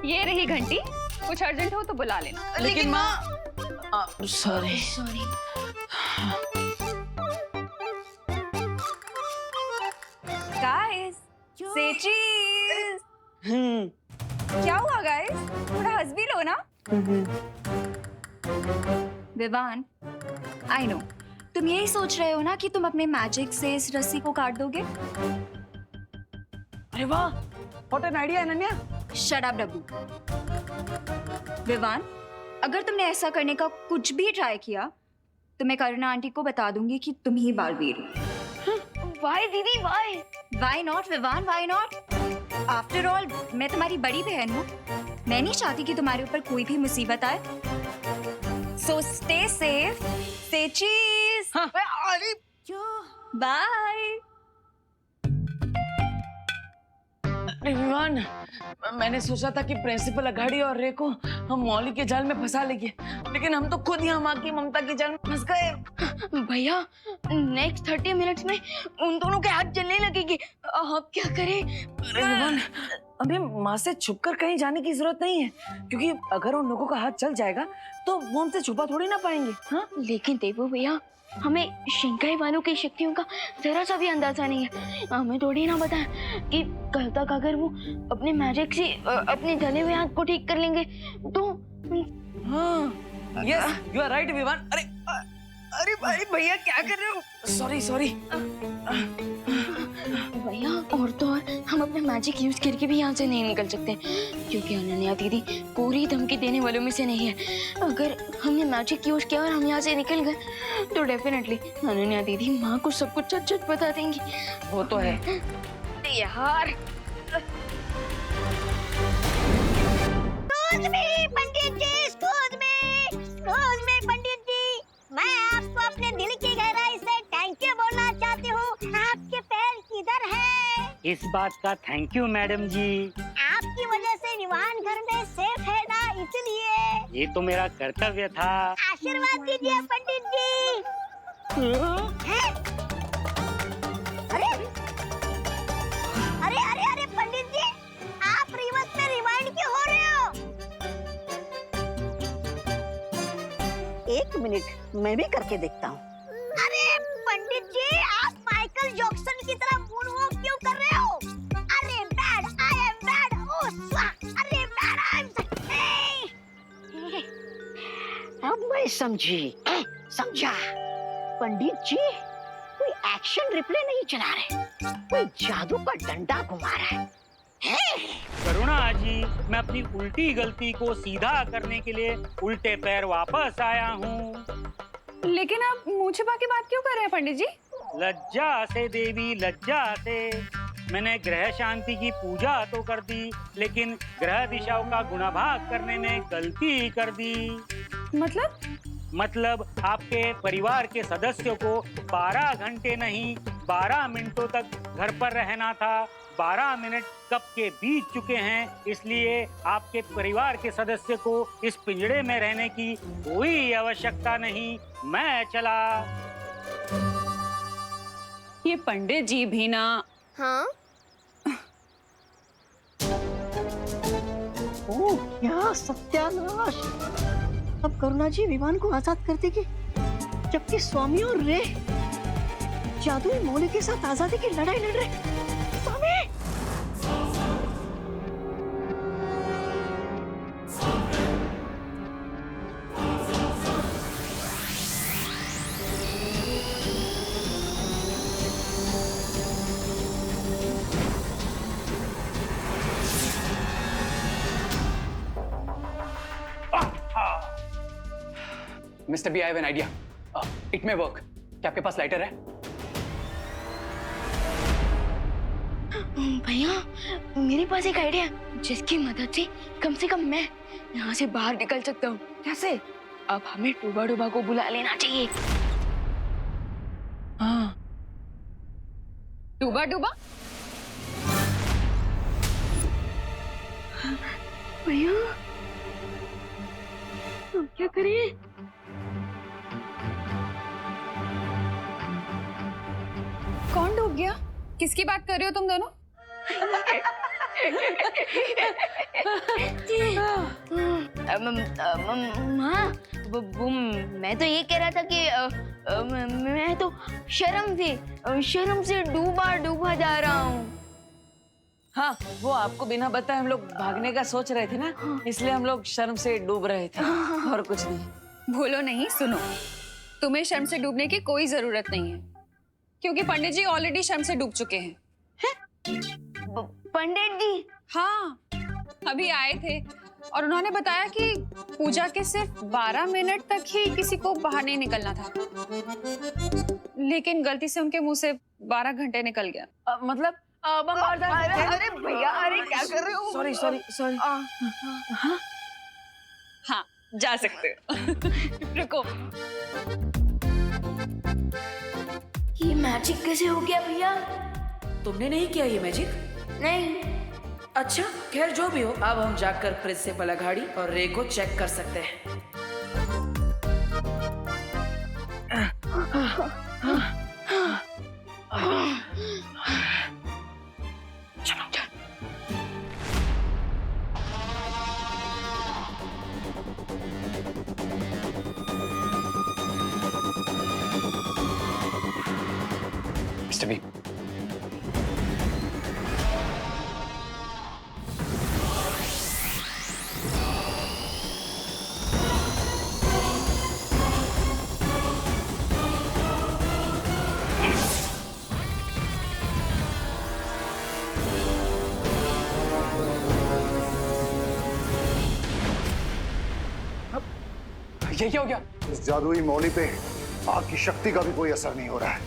ये रही घंटी, कुछ अर्जेंट हो तो बुला लेना। लेकिन माँ, सॉरी। गाइस, से चीज। क्या हुआ गाइस? थोड़ा हंस भी लो ना। विवान, आई नो तुम यही सोच रहे हो ना कि तुम अपने मैजिक से इस रस्सी को काट दोगे। अरे वाह, what an idea Ananya. Shut up Dabbu. Vivaan, अगर तुमने ऐसा करने का कुछ भी ट्राई किया तो मैं करुणा आंटी को बता दूंगी कि तुम ही बालवीर हो। वाई दीदी why? Why not Vivaan, why not? After all, मैं तुम्हारी बड़ी बहन हूँ। मैं नहीं चाहती कि तुम्हारे ऊपर कोई भी मुसीबत आए। So stay safe, stay cheese. हाँ। अरे Bye. अरे विवान, मैंने सोचा था कि प्रिंसिपल अघाड़ी और रे को हम मौली के जाल में फंसा लेंगे, लेकिन हम तो खुद यहाँ माँ की ममता के जाल में फंस गए। भैया, नेक्स्ट 30 मिनट्स में उन दोनों के हाथ जलने लगेंगे। अब क्या करें? अरे विवान, अभी माँ से छुपकर कहीं जाने की जरूरत नहीं है, क्योंकि अगर उन लोगों का हाथ चल जाएगा तो वो हमसे छुपा थोड़ी ना पाएंगे। हाँ, लेकिन देवो भैया, हमें शिंकाई वालों की शक्तियों का जरा सा भी अंदाजा नहीं है। हमें थोड़ी ना पता है कि कल तक अगर वो अपने मैजिक से अपने जले हुए हाथ को ठीक कर लेंगे तो। हाँ, yes, you are right Vivaan. अरे अरे भाई भैया, क्या कर रहे हो? Sorry sorry. भैया, और तो और हम अपना मैजिक यूज करके भी यहाँ से नहीं निकल सकते, क्योंकि अनन्या दीदी पूरी धमकी देने वालों में से नहीं है। अगर हमने मैजिक यूज किया और हम यहाँ से निकल गए तो डेफिनेटली अनन्या दीदी माँ को सब कुछ सच बता देंगी। वो तो है यार। पंडित जी, पंडित जी, मैं आपको अपने दिल की गहराई से थैंक यू बोलना चाहती हूँ। आपके पैर किधर है? इस बात का थैंक यू मैडम जी। आपकी वजह से विवान घर में सेफ है ना, इसलिए। ये तो मेरा कर्तव्य था। आशीर्वाद दीजिए पंडित जी। हैं? अरे अरे अरे अरे पंडित जी, आप रिवर्स में रिवाइंड क्यों हो रहे हो? एक मिनट, मैं भी करके देखता हूँ। अरे पंडित जी, आप माइकल जैक्सन की तरह मूनवॉक क्यों कर रहे हो? अरे बैड, आई एम बैड, ओह स्वाहा, अरे बैड, आई एम अब मैं समझा। पंडित जी कोई एक्शन रिप्ले नहीं चला रहे, कोई जादू का डंडा घुमा रहा है। करुणा जी, मैं अपनी उल्टी गलती को सीधा करने के लिए उल्टे पैर वापस आया हूँ। लेकिन आप मुंह छिपा के बात क्यों कर रहे हैं पंडित जी? लज्जा से देवी, लज्जा से। मैंने ग्रह शांति की पूजा तो कर दी, लेकिन ग्रह दिशाओं का गुणाभाग करने में गलती कर दी। मतलब आपके परिवार के सदस्यों को 12 घंटे नहीं 12 मिनटों तक घर पर रहना था। 12 मिनट कब के बीत चुके हैं, इसलिए आपके परिवार के सदस्य को इस पिंजड़े में रहने की कोई आवश्यकता नहीं। मैं चला। ये पंडित जी भी ना। हाँ? ओह क्या सत्यानाश! अब करुणा जी विमान को आजाद कर देगी, जबकि स्वामी और रे जादुई मोले के साथ आजादी की लड़ाई लड़ रहे। स्वामी! Mister B, I have an idea. It may work. क्या आपके पास लाइटर है? भैया, मेरे पास एक आइडिया है जिसकी मदद से कम मैं यहाँ से बाहर निकल सकता हूँ। कैसे? अब हमें टूबा डूबा को बुला लेना चाहिए। हाँ, डूबा डूबा? भैया, हम क्या करें? कौन डूब गया? किसकी बात कर रहे हो तुम दोनों? जी हाँ वो मैं तो ये कह रहा था कि मैं तो शर्म से डूबा डूबा जा रहा हूँ। हाँ, वो आपको बिना बताए हम लोग भागने का सोच रहे थे ना, इसलिए हम लोग शर्म से डूब रहे थे और कुछ नहीं। बोलो नहीं, सुनो, तुम्हें शर्म से डूबने की कोई जरूरत नहीं है, क्योंकि पंडित जी ऑलरेडी शर्म से डूब चुके हैं। पंडित जी? हाँ, अभी आए थे और उन्होंने बताया कि पूजा के सिर्फ 12 मिनट तक ही किसी को बाहर नहीं निकलना था, लेकिन गलती से उनके मुंह से 12 घंटे निकल गया। मतलब अरे भैया, अरे क्या कर रहे हो? सॉरी। हाँ, जा सकते हो। रुको, ये मैजिक कैसे हो गया भैया? तुमने नहीं किया ये मैजिक? नहीं। अच्छा, खैर जो भी हो, अब हम जाकर प्रिंसिपल अघाड़ी और रे को चेक कर सकते हैं। मिस्टर बी, ये क्या हो गया? इस जादुई मौली पे आग की शक्ति का भी कोई असर नहीं हो रहा है।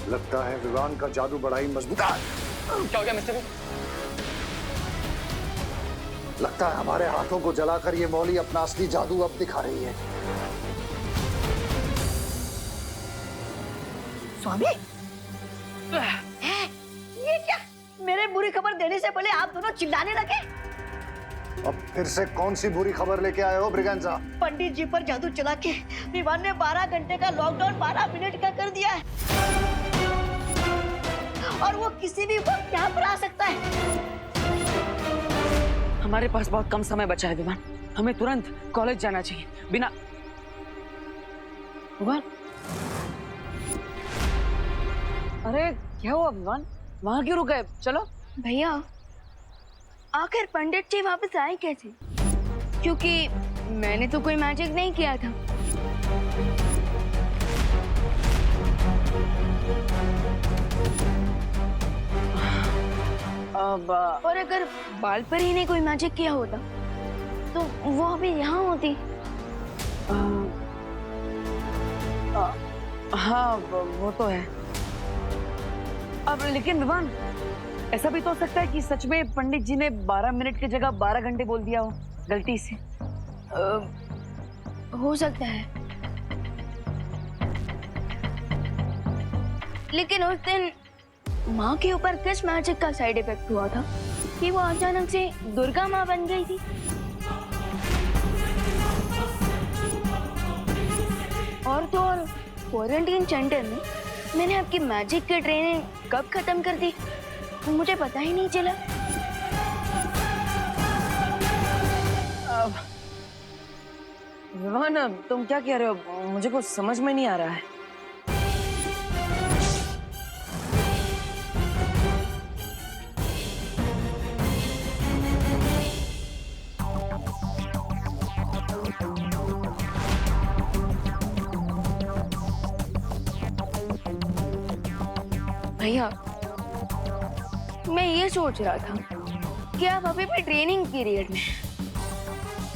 लगता है विवान का जादू बड़ा ही मजबूत है। क्या हो गया मिस्टर बी? लगता है हमारे हाथों को जलाकर ये मौली अपना असली जादू अब दिखा रही है। स्वामी, ये क्या? मेरे बुरी खबर देने से पहले आप दोनों चिल्लाने लगे। अब फिर से कौन सी बुरी खबर लेके आए हो ब्रिगेंजा? पंडित जी पर जादू चला के विवान ने 12 घंटे का लॉकडाउन 12 मिनट का कर दिया है, और वो किसी भी वक्त यहाँ पर आ सकता है। हमारे पास बहुत कम समय बचा है विवान, हमें तुरंत कॉलेज जाना चाहिए। बिना विवान, अरे क्या हुआ विवान? वहां क्यों रुक गए? चलो। भैया, आखिर पंडित जी वापस आए कैसे? क्योंकि मैंने तो कोई मैजिक नहीं किया था। अब और अगर बाल पर ही ने कोई मैजिक किया होता तो वो अभी यहाँ होती। हाँ, वो तो है। अब लेकिन विवान, ऐसा भी तो हो सकता है कि सच में पंडित जी ने 12 मिनट की जगह 12 घंटे बोल दिया हो गलती से। हो सकता है, लेकिन उस दिन माँ के ऊपर किस मैजिक का साइड इफेक्ट हुआ था कि वो अचानक से दुर्गा माँ बन गई थी? और तो और क्वारंटीन सेंटर में मैंने आपकी मैजिक की ट्रेनिंग कब खत्म कर दी मुझे पता ही नहीं चला। विवान, तुम क्या कह रहे हो? मुझे कुछ समझ में नहीं आ रहा है। भैया, मैं ये सोच रहा था कि आप अभी भी ट्रेनिंग पीरियड में,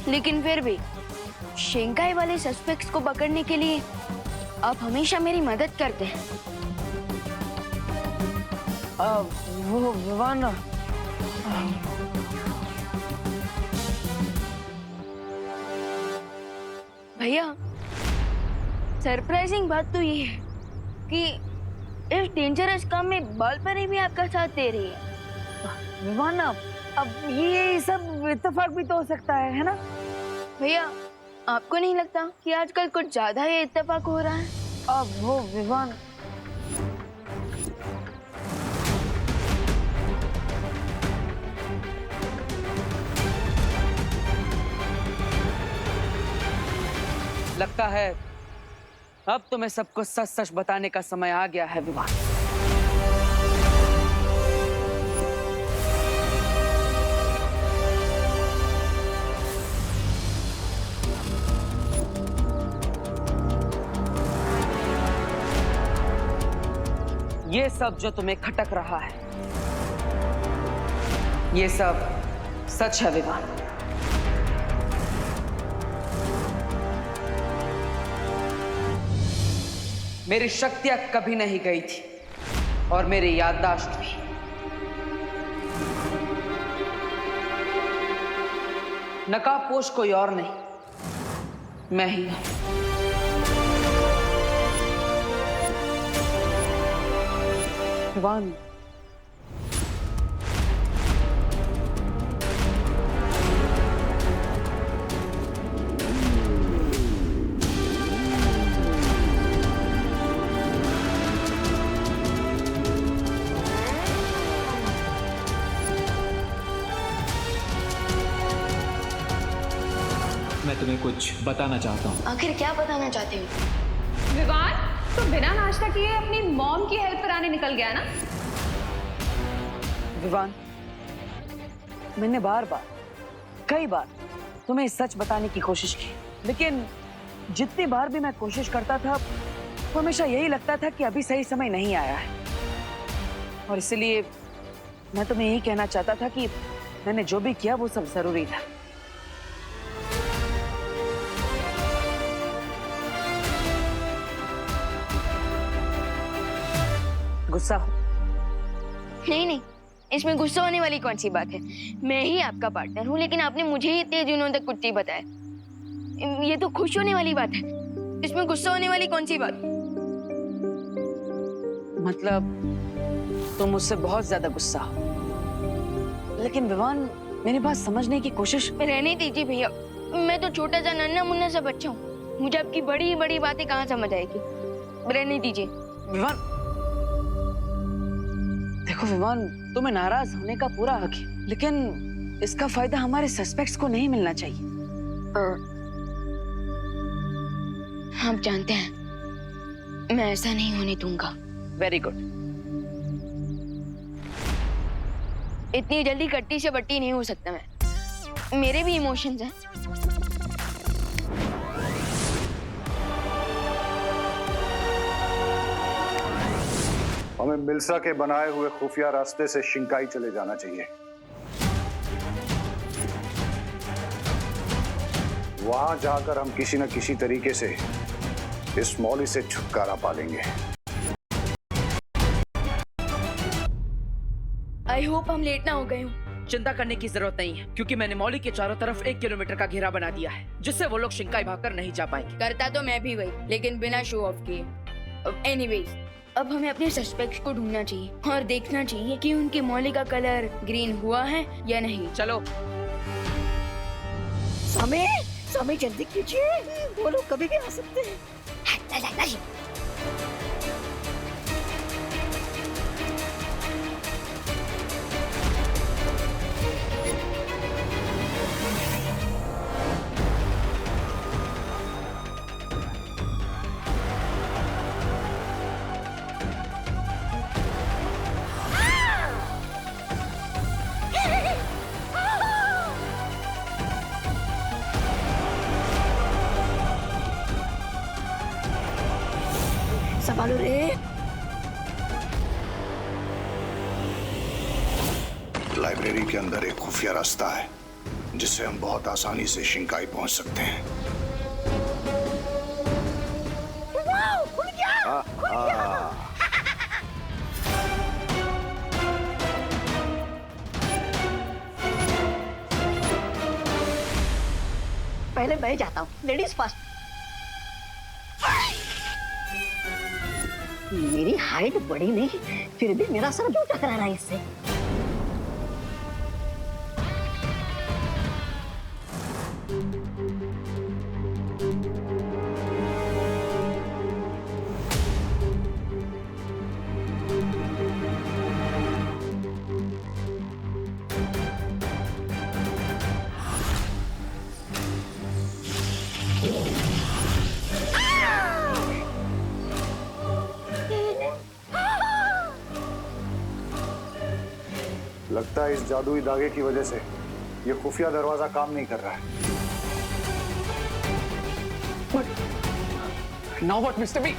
लेकिन फिर भी शेंकाई वाले सस्पेक्ट्स को पकड़ने के लिए आप हमेशा मेरी मदद करते हैं। वो विवान, भैया, सरप्राइजिंग बात तो ये है कि इस डेंजरस काम में बालपरी भी आपका साथ दे रही है। विवान, अब ये सब इत्तेफाक भी तो हो सकता है ना? भैया, आपको नहीं लगता कि आजकल कुछ ज्यादा ही इत्तेफाक हो रहा है? अब वो विवान, लगता है अब तुम्हें सबको सच सच बताने का समय आ गया है विवान। ये सब जो तुम्हें खटक रहा है, ये सब सच है विवान। मेरी शक्तियां कभी नहीं गई थी और मेरी याददाश्त भी। नकाबपोश कोई और नहीं, मैं ही हूं। विवान, मैं तुम्हें कुछ बताना चाहता हूँ। आखिर क्या बताना चाहते हो? विवान, तो बिना नाश्ता किए अपनी मॉम की हेल्प कराने निकल गया ना? विवान, मैंने बार बार कई बार तुम्हें सच बताने की कोशिश की, लेकिन जितनी बार भी मैं कोशिश करता था तो हमेशा यही लगता था कि अभी सही समय नहीं आया है। और इसलिए मैं तुम्हें यही कहना चाहता था कि मैंने जो भी किया वो सब जरूरी था। गुस्सा हो? नहीं नहीं, इसमें गुस्सा होने वाली कौन सी बात है? मैं ही आपका पार्टनर हूँ, लेकिन आपने मुझे ही इतने दिनों तक कुछ नहीं बताया। ये तो खुश होने वाली बात है, इसमें गुस्सा होने वाली कौन सी बात? मतलब तुम मुझसे बहुत ज्यादा गुस्सा हो। लेकिन विवान, मेरी बात समझने की कोशिश। रहने दीजिए भैया, मैं तो छोटा सा नन्हा मुन्ना सा बच्चा हूँ, मुझे आपकी बड़ी बड़ी बातें कहाँ समझ आएगी। रहने दीजिए। विवान देखो विवान, तुम्हें नाराज होने का पूरा हक है, लेकिन इसका फायदा हमारे सस्पेक्ट्स को नहीं मिलना चाहिए। आप जानते हैं मैं ऐसा नहीं होने दूंगा। Very good. इतनी जल्दी कट्टी से बट्टी नहीं हो सकता मैं, मेरे भी इमोशंस हैं। हमें मिल्सा के बनाए हुए खुफिया रास्ते से शिंकाई चले जाना चाहिए। वहां जाकर हम किसी न किसी तरीके से इस मौली से छुटकारा पा लेंगे। आई होप हम लेट ना हो गए हूँ। चिंता करने की जरूरत नहीं है, क्योंकि मैंने मौली के चारों तरफ 1 किलोमीटर का घेरा बना दिया है, जिससे वो लोग शिंकाई भागकर नहीं जा पाएंगे। करता तो मैं भी वही, लेकिन बिना शो ऑफ किए। एनीवेज, अब हमें अपने सस्पेक्ट्स को ढूंढना चाहिए और देखना चाहिए कि उनके मौली का कलर ग्रीन हुआ है या नहीं। चलो। समय जल्दी कीजिए, वो लोग कभी भी आ सकते हैं। संभालो रे। लाइब्रेरी के अंदर एक खुफिया रास्ता है जिससे हम बहुत आसानी से शिंकाई पहुंच सकते हैं। पहले मैं जाता हूँ, लेडीज फर्स्ट। मेरी हाइट बड़ी नहीं, फिर भी मेरा सर क्यों टकरा रहा है इससे? लगता है इस जादुई धागे की वजह से ये खुफिया दरवाजा काम नहीं कर रहा है। Now what, Mr. B?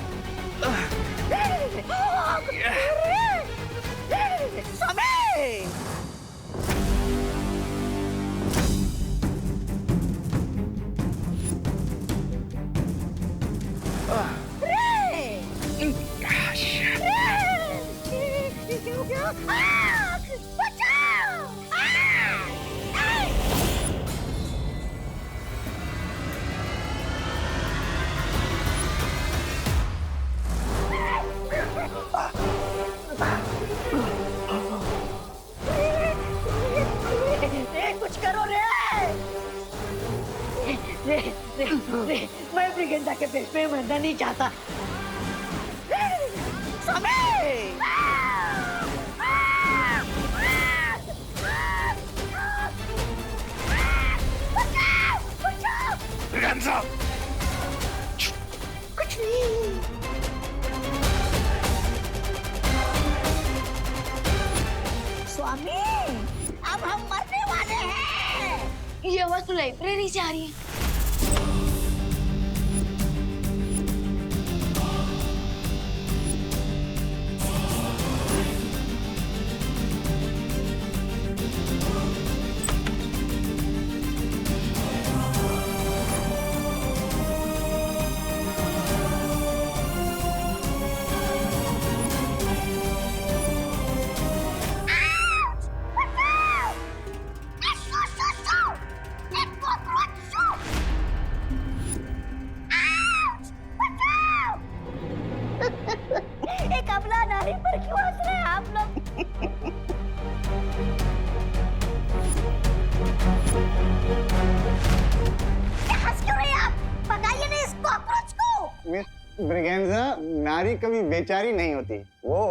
समय कुछ करो रे रे रे रे मैं ब्रिगेंडा के पेट में मरना नहीं चाहता। समय कुछ नहीं। स्वामी अब हम मरने वाले हैं। ये आवाज तो लाइब्रेरी से आ रही है। एक अबला नारी पर क्यों हंस रहे हैं आप लोग? क्या हंस क्यों रहे हैं आप? भगाइए ना इस कॉकरोच को। मिस ब्रिगेंजा, नारी कभी बेचारी नहीं होती, वो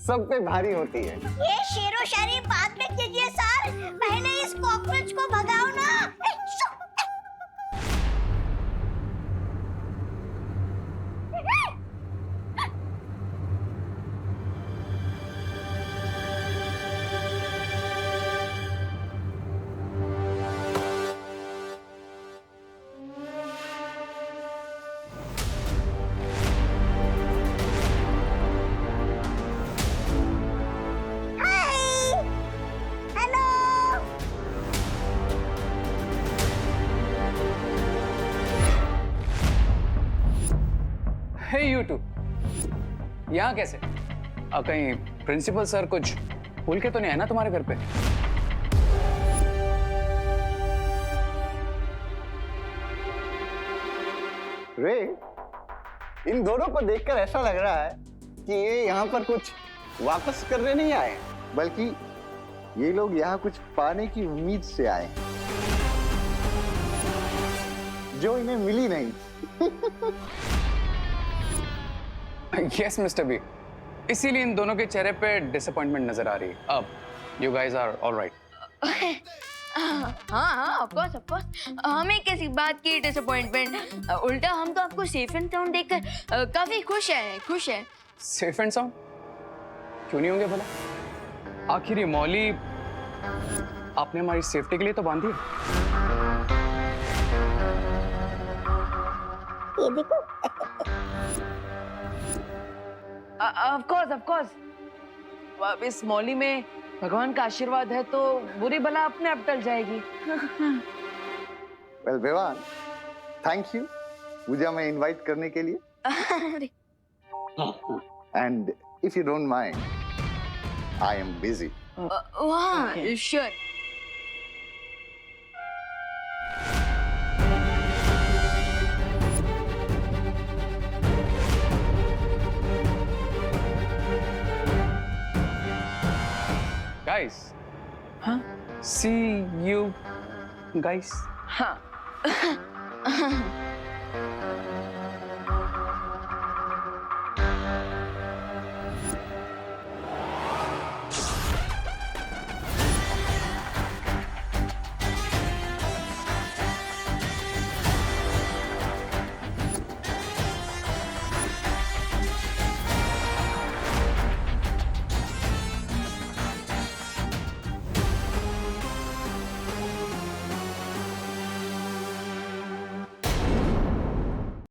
सब पे भारी होती है। ये शेरो शायरी बाद में कीजिए सर, पहले इस कॉकरोच को भगाओ ना। Hey you two, यहाँ कैसे? कहीं प्रिंसिपल सर कुछ भूल के तो नहीं है ना तुम्हारे घर पे? रे, इन दोनों को देखकर ऐसा लग रहा है कि ये यहाँ पर कुछ वापस करने नहीं आए, बल्कि ये लोग यहाँ कुछ पाने की उम्मीद से आए जो इन्हें मिली नहीं। Yes, Mr. B. इसीलिए इन दोनों के चेहरे पे डिसअपॉइंटमेंट नजर आ रही है। अब you guys are all right. हाँ ऑफ कोर्स हमें किसी बात की डिसअपॉइंटमेंट, उल्टा हम तो आपको सेफ एंड साउंड देखकर काफी खुश हैं। सेफ एंड साउंड क्यों नहीं होंगे भला? आखिर ये मौली आपने हमारी सेफ्टी के लिए तो बांधी है। ये देखो। ऑफ कोर्स अब इस मौली में भगवान का आशीर्वाद है तो बुरी भला अपने आप टल जाएगी। वेल विवान, थैंक यू मुझे हमें इनवाइट करने के लिए। And if you don't mind, I am busy. वाह sure. Guys, huh? See you guys. हाँ